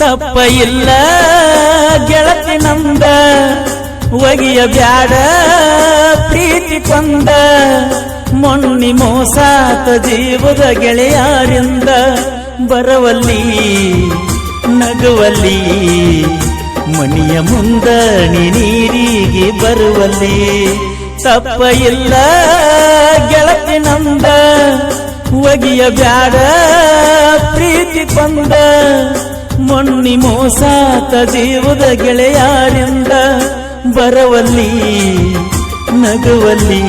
ತಪ್ಪ ಇಲ್ಲ ಗೆಳತಿ ನಂದ ಒಗಿಯ ಬ್ಯಾಡ ಪ್ರೀತಿ ಕೊಂದ ಮೊನ್ನಿ ಮೋಸಾತ ಜೀವದ ಗೆಳೆಯಾರಿಂದ ಬರವಲ್ಲಿ ನಗುವಲ್ಲಿ ಮನಿಯ ಮುಂದ ನೀರಿಗೆ ಬರುವಲ್ಲಿ ತಪ್ಪ ಇಲ್ಲ ಗೆಳತಿ ನಂದ ಒಗಿಯ ಬ್ಯಾಡ ಪ್ರೀತಿ ಕೊಂದ ಮೊನ್ನಿ ಮೋಸಾತ ಜೀವದ ಗೆಳೆಯಾರಿಂದ ಬರವಲ್ಲಿ ನಗುವಲ್ಲಿ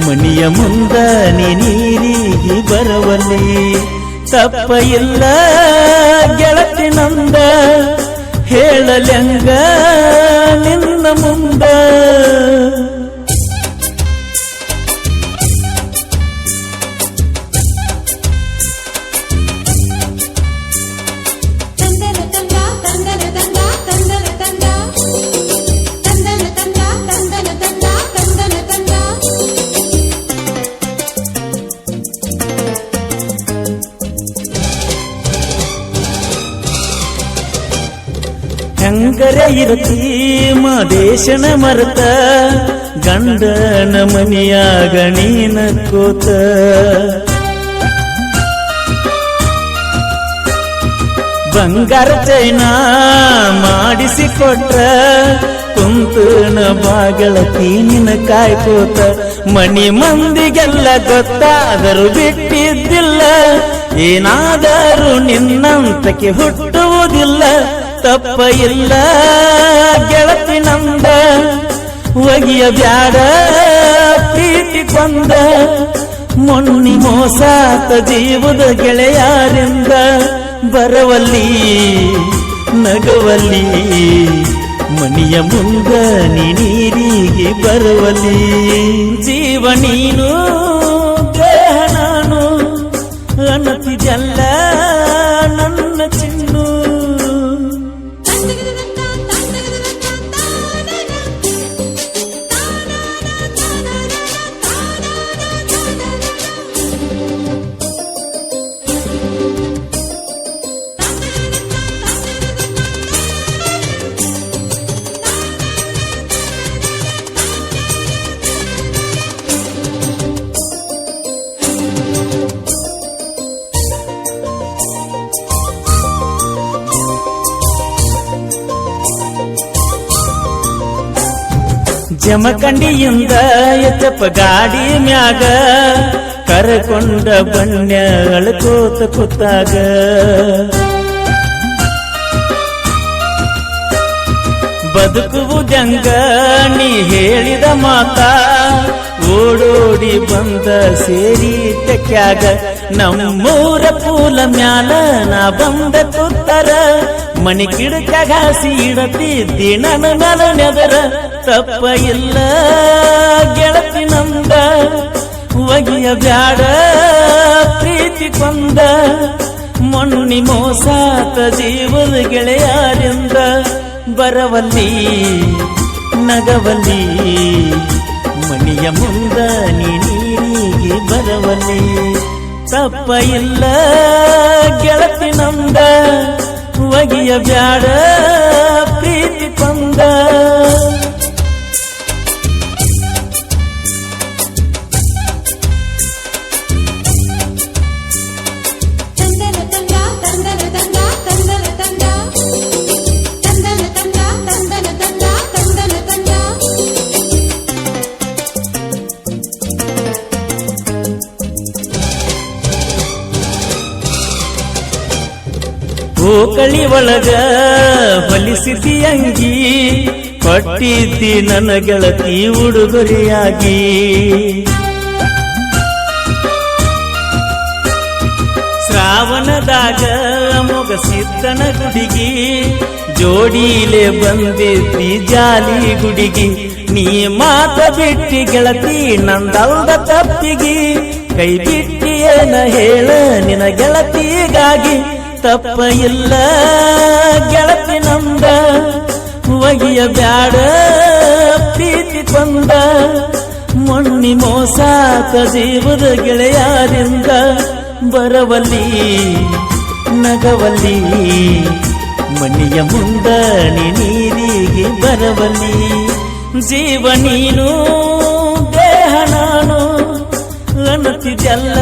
ಮನಿಯ ಮುಂದ ನೀರಿಗೆ ಬರವಲ್ಲಿ ತಪ್ಪ ಇಲ್ಲ ಗೆಳತಿ ನಂದ ಹೇಳಲೆಂಗ ನಿನ್ನ ಮುಂದ ಹೆಂಗರೆ ಇರತಿ ಮದೇಶನ ಮರತ ಗಂಡನ ಮನಿಯಾಗ ನೀನ ಕೂತ ಬಂಗಾರ ಚೈನಾ ಮಾಡಿಸಿಕೊಟ್ರ ಕುಂತನ ಬಾಗಳತಿ ನಿನ ಕಾಯ್ಕೋತ ಮನಿ ಮಂದಿಗೆಲ್ಲ ಗೊತ್ತಾದರೂ ಬಿಟ್ಟಿದ್ದಿಲ್ಲ ಏನಾದರೂ ನಿನ್ನಂತಕ್ಕೆ ಹುಟ್ಟುವುದಿಲ್ಲ ತಪ್ಪ ಇಲ್ಲ ಗೆಳತಿ ನಂದ ಒಗಿಯ ಬ್ಯಾಡ ಪ್ರೀತಿ ಕೊಂದ ಮೊನ್ನಿ ಮೋಸಾತ ಜೀವದ ಗೆಳೆಯಾರಿಂದ ಬರವಲ್ಲಿ ನಗುವಲ್ಲಿ ಮನಿಯ ಮುಂದ ನೀರಿಗೆ ಬರುವಲ್ಲಿ ಜೀವ ನೀನು ದೇಹ ನಾನು ಅನ್ನತಿದೆಲ್ಲ ನನ್ನ ಚಿನ್ನು ಜಮಖಂಡಿಯಿಂದ ಎತ್ತಪ್ಪ ಗಾಡಿ ಮ್ಯಾಗ ಕರಕೊಂಡ ಬಣ್ಣ ಅಳ್ಕೋತ ಕೂತಾಗ ಬದುಕುವುದಂಗ ನೀ ಹೇಳಿದ ಮಾತ ಓಡೋಡಿ ಬಂದ ಸೇರಿ ತೆಕ್ಯಾಗ ನಮ್ಮೂರ ಪೂಲ ಮ್ಯಾಲ ನಾ ಬಂದ ಕೂತರ ಮನಿ ಗಿಡಕ್ಕಾಗ ಹಾಸಿ ಇಡತಿದ್ದಿ ನನ್ನ ಮ್ಯಾಲ ನೆದರ ತಪ್ಪ ಇಲ್ಲ ಗೆಳತಿ ನಂದ ಒಗಿಯ ಬ್ಯಾಡ ಪ್ರೀತಿ ಕೊಂದ ಮೊನ್ನಿ ಮೋಸಾತ ಜೀವದ ಗೆಳೆಯಾರಿಂದ ಬರವಲ್ಲಿ ನಗವಲ್ಲಿ ಮನಿಯ ಮುಂದ ನೀರಿಗೆ ಬರವಲ್ಲಿ ತಪ್ಪ ಇಲ್ಲ ಗೆಳತಿ ನಂದ ಒಗಿಯ ಬ್ಯಾಡ ಪ್ರೀತಿ ಕೊಂದ ಓಕಳಿ ಒಳಗ ಹೊಲಿಸಿದಿ ಅಂಗಿ ಕೊಟ್ಟಿದ್ದಿ ನನ್ನ ಗೆಳತಿ ಉಡುಗೊರೆಯಾಗಿ ಶ್ರಾವಣದಾಗ ಮೊಗಸಿದ್ದನ ಗುಡಿಗಿ ಜೋಡಿಲೆ ಬಂದಿದ್ದಿ ಜಾಲಿ ಗುಡಿಗಿ ನೀ ಮಾತ ಬಿಟ್ಟಿ ಗೆಳತಿ ನಂದಲ್ದ ತಪ್ಪಿಗಿ ಕೈ ಬಿಟ್ಟಿಯೇನ ಹೇಳ ನಿನ ಗೆಳತಿಗಾಗಿ ತಪ್ಪ ಇಲ್ಲ ಗೆಳತಿ ನಂದ ಒಗಿಯ ಬ್ಯಾಡ ಪ್ರೀತಿ ಕೊಂದ ಮೊನ್ನಿ ಮೋಸಾತ ಜೀವದ ಗೆಳೆಯಾರಿಂದ ಬರವಲ್ಲಿ ನಗವಲ್ಲಿ ಮನೆಯ ಮುಂದ ನೀರಿಗೆ ಬರವಲ್ಲಿ ಜೀವ ನೀನು ದೇಹ ನಾನು ಅನ್ನುತ್ತಿದ್ದೆಲ್ಲ